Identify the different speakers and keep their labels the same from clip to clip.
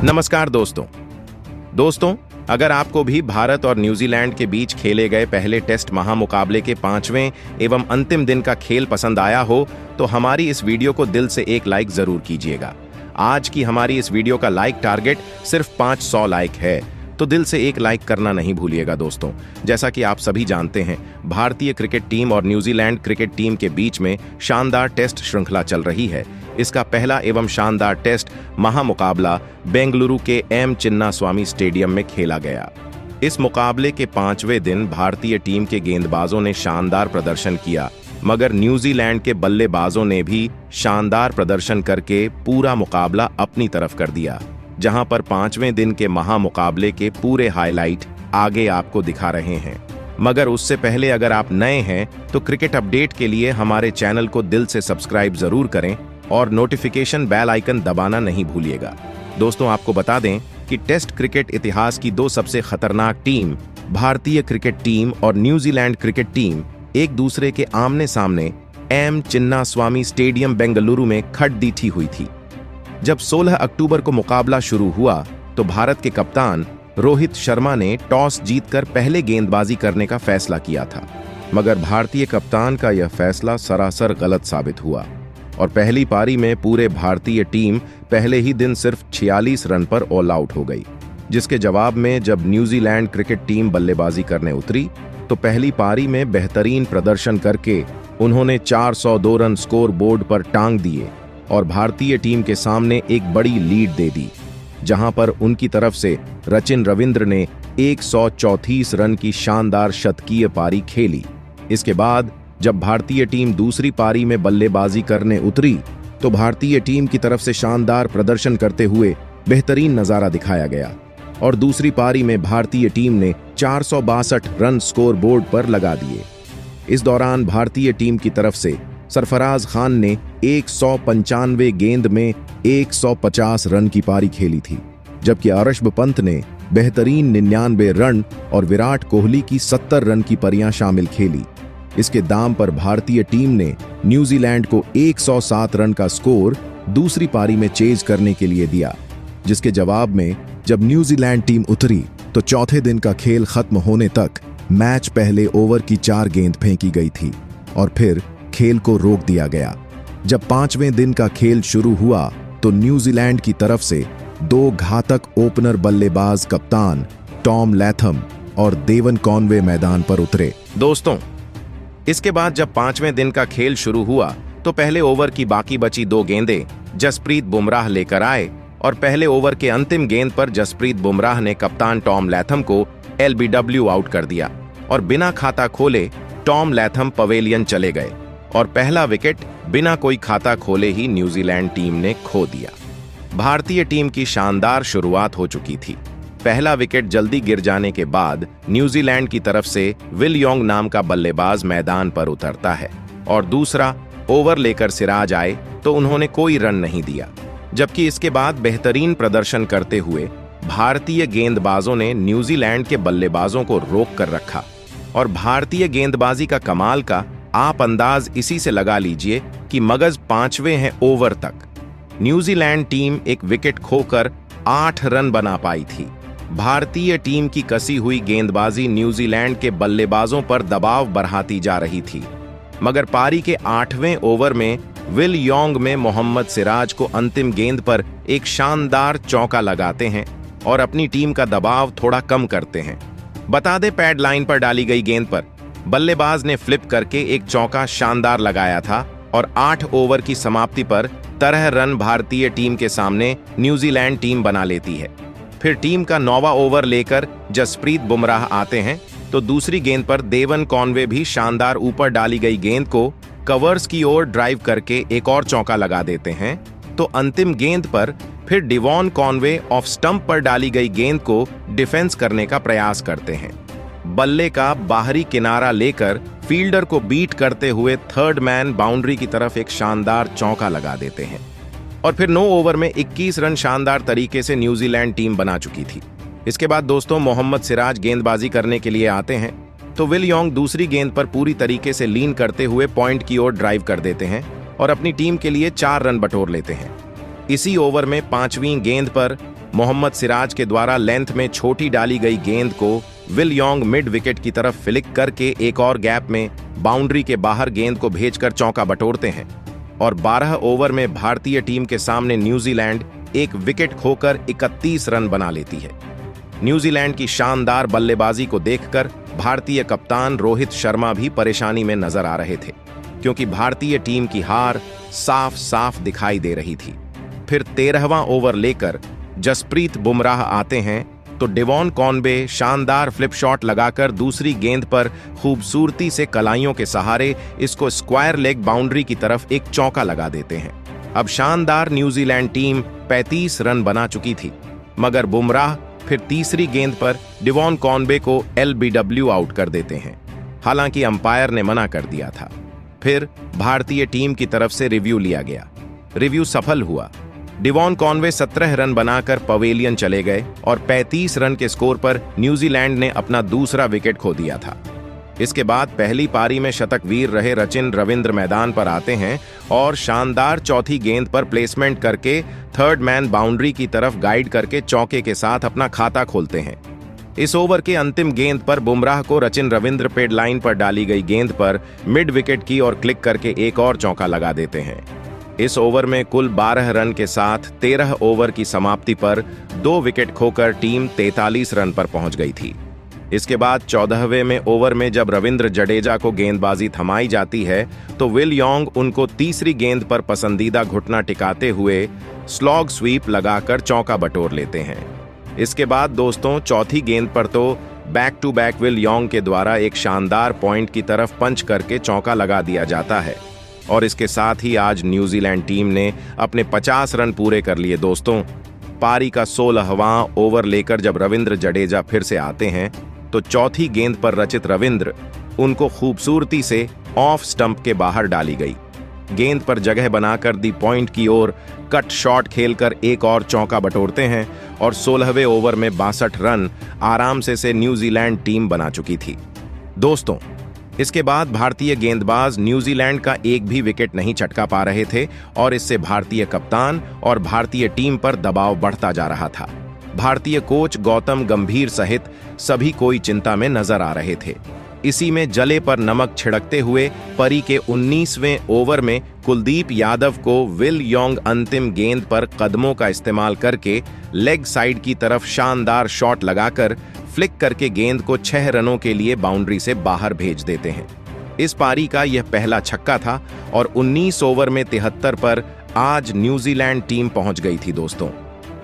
Speaker 1: नमस्कार दोस्तों, अगर आपको भी भारत और न्यूजीलैंड के बीच खेले गए पहले टेस्ट महामुकाबले के 5वें एवं अंतिम दिन का खेल पसंद आया हो तो हमारी इस वीडियो को दिल से एक लाइक जरूर कीजिएगा। आज की हमारी इस वीडियो का लाइक टारगेट सिर्फ 500 लाइक है, तो दिल से एक लाइक करना नहीं भूलिएगा दोस्तों। जैसा कि आप सभी जानते हैं, भारतीय क्रिकेट टीम और न्यूजीलैंड क्रिकेट टीम के बीच में शानदार टेस्ट श्रृंखला चल रही है। इसका पहला एवं शानदार टेस्ट महामुकाबला बेंगलुरु के एम चिन्नास्वामी स्टेडियम में खेला गया। इस मुकाबले के 5वें दिन भारतीय टीम के गेंदबाजों ने शानदार प्रदर्शन किया, मगर न्यूजीलैंड के बल्लेबाजों ने भी शानदार प्रदर्शन करके पूरा मुकाबला अपनी तरफ कर दिया। जहां पर 5वें दिन के महामुकाबले के पूरे हाईलाइट आगे आपको दिखा रहे हैं। मगर उससे पहले अगर आप नए हैं तो क्रिकेट अपडेट के लिए हमारे चैनल को दिल से सब्सक्राइब जरूर करें और नोटिफिकेशन बेल आइकन दबाना नहीं भूलिएगा। दोस्तों, आपको बता दें कि टेस्ट क्रिकेट इतिहास की दो सबसे खतरनाक टीम भारतीय क्रिकेट टीम और न्यूजीलैंड क्रिकेट टीम एक दूसरे के आमने सामने एम चिन्नास्वामी स्टेडियम बेंगलुरु में खड़ीठी हुई थी। जब 16 अक्टूबर को मुकाबला शुरू हुआ तो भारत के कप्तान रोहित शर्मा ने टॉस जीतकर पहले गेंदबाजी करने का फैसला किया था, मगर भारतीय कप्तान का यह फैसला सरासर गलत साबित हुआ और पहली पारी में पूरे भारतीय टीम पहले ही दिन सिर्फ 46 रन पर ऑल आउट हो गई। जिसके जवाब में जब न्यूजीलैंड क्रिकेट टीम बल्लेबाजी करने उतरी तो पहली पारी में बेहतरीन प्रदर्शन करके उन्होंने 402 रन स्कोर बोर्ड पर टांग दिए और भारतीय टीम के सामने एक बड़ी लीड दे दी, जहां पर उनकी तरफ से सचिन रविंद्र ने 134 रन की शानदार शतकीय पारी खेली। इसके बाद जब भारतीय टीम दूसरी पारी में बल्लेबाजी करने उतरी तो भारतीय टीम की तरफ से शानदार प्रदर्शन करते हुए बेहतरीन नजारा दिखाया गया और दूसरी पारी में भारतीय टीम ने 462 रन स्कोर बोर्ड पर लगा दिए। इस दौरान भारतीय टीम की तरफ से सरफराज खान ने 195 गेंद में 150 रन की पारी खेली थी, जबकि ऋषभ पंत ने बेहतरीन 99 रन और विराट कोहली की 70 रन की पारियां शामिल खेली। इसके दाम पर भारतीय टीम ने न्यूजीलैंड को 107 रन का स्कोर दूसरी पारी में चेज करने के लिए दिया, जिसके जवाब में जब न्यूजीलैंड टीम उतरी तो चौथे दिन का खेल खत्म होने तक मैच पहले ओवर की 4 गेंद फेंकी गई थी और फिर खेल को रोक दिया गया। जब 5वें दिन का खेल शुरू हुआ तो न्यूजीलैंड की तरफ से 2 घातक ओपनर बल्लेबाज कप्तान टॉम लैथम और देवन कॉनवे मैदान पर उतरे। दोस्तों, इसके बाद जब 5वें दिन का खेल शुरू हुआ तो पहले ओवर की बाकी बची 2 गेंदें जसप्रीत बुमराह लेकर आए और पहले ओवर के अंतिम गेंद पर जसप्रीत बुमराह ने कप्तान टॉम लैथम को LBW आउट कर दिया और बिना खाता खोले टॉम लैथम पवेलियन चले गए और पहला विकेट बिना कोई खाता खोले ही न्यूजीलैंड टीम ने खो दिया। भारतीय टीम की शानदार शुरुआत हो चुकी थी। पहला विकेट जल्दी गिर जाने के बाद न्यूजीलैंड की तरफ से विल यॉन्ग नाम का बल्लेबाज मैदान पर उतरता है और दूसरा ओवर लेकर सिराज आए तो उन्होंने कोई रन नहीं दिया, जबकि इसके बाद बेहतरीन प्रदर्शन करते हुए भारतीय गेंदबाजों ने न्यूजीलैंड के बल्लेबाजों को रोक कर रखा और भारतीय गेंदबाजी का कमाल का आप अंदाज इसी से लगा लीजिए कि मगज 5वें हैं ओवर तक न्यूजीलैंड टीम एक विकेट खोकर 8 रन बना पाई थी। भारतीय टीम की कसी हुई गेंदबाजी न्यूजीलैंड के बल्लेबाजों पर दबाव बढ़ाती जा रही थी, मगर पारी के 8वें ओवर में विल यॉन्ग में मोहम्मद सिराज को अंतिम गेंद पर एक शानदार चौका लगाते हैं और अपनी टीम का दबाव थोड़ा कम करते हैं। बता दें, पैड लाइन पर डाली गई गेंद पर बल्लेबाज ने फ्लिप करके एक चौका शानदार लगाया था और 8 ओवर की समाप्ति पर 13 रन भारतीय टीम के सामने न्यूजीलैंड टीम बना लेती है। फिर टीम का 9वां ओवर लेकर जसप्रीत बुमराह आते हैं तो दूसरी गेंद पर देवन कॉनवे भी शानदार ऊपर डाली गई गेंद को कवर्स की ओर ड्राइव करके एक और चौका लगा देते हैं। तो अंतिम गेंद पर फिर डेवन कॉनवे ऑफ स्टंप पर डाली गई गेंद को डिफेंस करने का प्रयास करते हैं। बल्ले का बाहरी किनारा लेकर फील्डर को बीट करते हुए थर्ड मैन बाउंड्री की तरफ एक शानदार चौका लगा देते हैं और फिर 9 ओवर में 21 रन शानदार तरीके से न्यूजीलैंड टीम बना चुकी थी। इसके बाद दोस्तों, मोहम्मद सिराज गेंदबाजी करने के लिए आते हैं तो विल यॉन्ग दूसरी गेंद पर पूरी तरीके से लीन करते हुए पॉइंट की ओर ड्राइव कर देते हैं और अपनी टीम के लिए 4 रन बटोर लेते हैं। इसी ओवर में 5वीं गेंद पर मोहम्मद सिराज के द्वारा लेंथ में छोटी डाली गई गेंद को विल यॉन्ग मिड विकेट की तरफ फ्लिक करके एक और गैप में बाउंड्री के बाहर गेंद को भेजकर चौका बटोरते हैं और 12 ओवर में भारतीय टीम के सामने न्यूजीलैंड एक विकेट खोकर 31 रन बना लेती है। न्यूजीलैंड की शानदार बल्लेबाजी को देखकर भारतीय कप्तान रोहित शर्मा भी परेशानी में नजर आ रहे थे, क्योंकि भारतीय टीम की हार साफ साफ दिखाई दे रही थी। फिर 13वां ओवर लेकर जसप्रीत बुमराह आते हैं तो डेवॉन कॉनबे शानदार फ्लिप शॉट लगाकर दूसरी गेंद पर खूबसूरती से कलाइयों के सहारे इसको स्क्वायर लेग बाउंड्री की तरफ एक चौका लगा देते हैं। अब शानदार न्यूजीलैंड टीम 35 रन बना चुकी थी, मगर बुमराह फिर तीसरी गेंद पर डेवॉन कॉनबे को LBW आउट कर देते हैं। हालांकि अंपायर ने मना कर दिया था। फिर भारतीय टीम की तरफ से रिव्यू लिया गया। रिव्यू सफल हुआ। डेवॉन कॉनवे 17 रन बनाकर पवेलियन चले गए और 35 रन के स्कोर पर न्यूजीलैंड ने अपना दूसरा विकेट खो दिया था। इसके बाद पहली पारी में शतक वीर रहे रचिन रविंद्र मैदान पर आते हैं और शानदार चौथी गेंद पर प्लेसमेंट करके थर्ड मैन बाउंड्री की तरफ गाइड करके चौके के साथ अपना खाता खोलते हैं। इस ओवर के अंतिम गेंद पर बुमराह को रचिन रविंद्र पेड लाइन पर डाली गई गेंद पर मिड विकेट की ओर क्लिक करके एक और चौका लगा देते हैं। इस ओवर में कुल 12 रन के साथ 13 ओवर की समाप्ति पर 2 विकेट खोकर टीम 43 रन पर पहुंच गई थी। इसके बाद 14वें में ओवर में जब रविंद्र जडेजा को गेंदबाजी थमाई जाती है तो विल यॉन्ग उनको तीसरी गेंद पर पसंदीदा घुटना टिकाते हुए स्लॉग स्वीप लगाकर चौका बटोर लेते हैं। इसके बाद दोस्तों चौथी गेंद पर तो back to back Will Young के द्वारा एक शानदार पॉइंट की तरफ पंच करके चौका लगा दिया जाता है और इसके साथ ही आज न्यूजीलैंड टीम ने अपने 50 रन पूरे कर लिए। दोस्तों पारी का 16वां ओवर लेकर जब रविंद्र जडेजा फिर से आते हैं तो चौथी गेंद पर रचित रविंद्र उनको खूबसूरती से ऑफ स्टंप के बाहर डाली गई गेंद पर जगह बनाकर दी पॉइंट की ओर कट शॉट खेलकर एक और चौका बटोरते हैं और 16वें ओवर में 62 रन आराम से न्यूजीलैंड टीम बना चुकी थी। दोस्तों इसके बाद भारतीय गेंदबाज न्यूजीलैंड का एक भी विकेट नहीं चटका पा रहे थे और इससे भारतीय कप्तान और भारतीय टीम पर दबाव बढ़ता जा रहा था। भारतीय कोच गौतम गंभीर सहित सभी कोई चिंता में नजर आ रहे थे। इसी में जले पर नमक छिड़कते हुए परी के 19वें ओवर में कुलदीप यादव को विल यॉन्ग अंतिम गेंद पर कदमों का इस्तेमाल करके लेग साइड की तरफ शानदार शॉट लगाकर फ्लिक करके गेंद को 6 रनों के लिए बाउंड्री से बाहर भेज देते हैं। इस पारी का यह पहला छक्का था और 19 ओवर में 73 पर आज न्यूजीलैंड टीम पहुंच गई थी। दोस्तों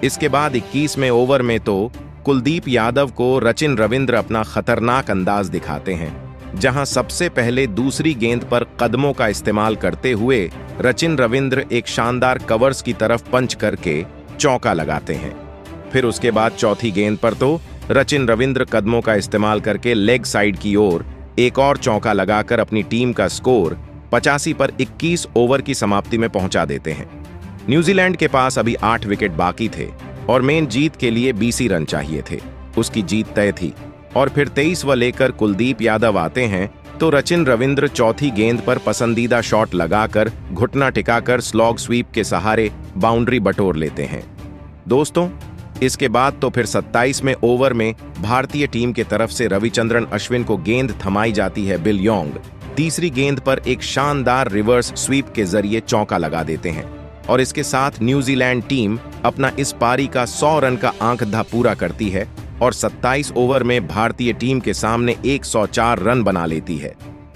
Speaker 1: इसके बाद 21वें ओवर में तो कुलदीप यादव को रचिन रविंद्र अपना खतरनाक अंदाज दिखाते हैं, जहां सबसे पहले दूसरी गेंद पर कदमों का इस्तेमाल करते हुए रचिन रविंद्र एक शानदार कवर्स की तरफ पंच करके चौका लगाते हैं। फिर उसके बाद चौथी गेंद पर तो रचिन रविंद्र कदमों का इस्तेमाल करके लेग साइड की ओर एक और चौका लगाकर अपनी टीम का स्कोर 85 पर 21 ओवर की समाप्ति में पहुंचा देते हैं। न्यूजीलैंड के पास अभी 8 विकेट बाकी थे और मेन जीत के लिए 20 रन चाहिए थे। उसकी जीत तय थी और फिर 23वां लेकर कुलदीप यादव आते हैं तो रचिन रविंद्र चौथी गेंद पर पसंदीदा शॉट लगाकर घुटना टिकाकर स्लॉग स्वीप के सहारे बाउंड्री बटोर लेते हैं। दोस्तों इसके बाद तो फिर 27वें ओवर में भारतीय टीम के तरफ से रविचंद्रन अश्विन को गेंद थमाई जाती है। विल यॉन्ग तीसरी गेंद पर एक शानदार रिवर्स स्वीप के जरिए चौका लगा देते हैं और इसके साथ न्यूजीलैंड टीम अपना इस पारी का 100 रन का आंकड़ा पूरा करती है और 27 ओवर में भारतीय टीम के सामने 104 रन बना लेती है।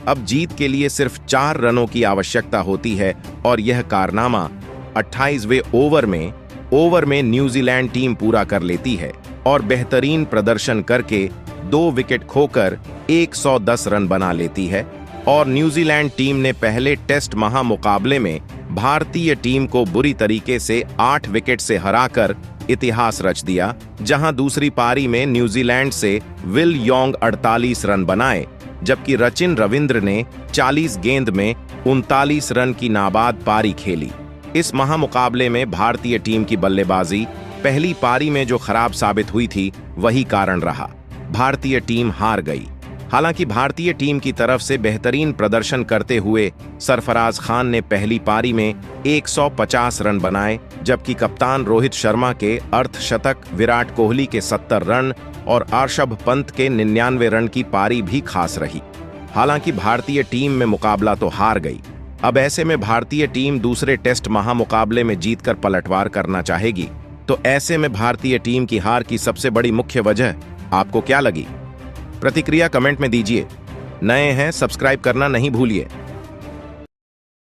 Speaker 1: अब जीत के लिए सिर्फ 4 रनों की आवश्यकता होती है और यह कारनामा 28वें ओवर में न्यूजीलैंड टीम पूरा कर लेती है और बेहतरीन प्रदर्शन करके 2 विकेट खोकर 110 रन बना लेती है और न्यूजीलैंड टीम ने पहले टेस्ट महामुकाबले में भारतीय टीम को बुरी तरीके से 8 विकेट से हराकर इतिहास रच दिया, जहां दूसरी पारी में न्यूजीलैंड से विल यॉन्ग 48 रन बनाए जबकि रचिन रविंद्र ने 40 गेंद में 39 रन की नाबाद पारी खेली। इस महामुकाबले में भारतीय टीम की बल्लेबाजी पहली पारी में जो खराब साबित हुई थी वही कारण रहा, भारतीय टीम हार गई। हालांकि भारतीय टीम की तरफ से बेहतरीन प्रदर्शन करते हुए सरफराज खान ने पहली पारी में 150 रन बनाए जबकि कप्तान रोहित शर्मा के अर्धशतक, विराट कोहली के 70 रन और ऋषभ पंत के 99 रन की पारी भी खास रही। हालांकि भारतीय टीम में मुकाबला तो हार गई। अब ऐसे में भारतीय टीम दूसरे टेस्ट महामुकाबले में जीतकर पलटवार करना चाहेगी। तो ऐसे में भारतीय टीम की हार की सबसे बड़ी मुख्य वजह आपको क्या लगी? प्रतिक्रिया कमेंट में दीजिए। नए हैं, सब्सक्राइब करना नहीं भूलिए।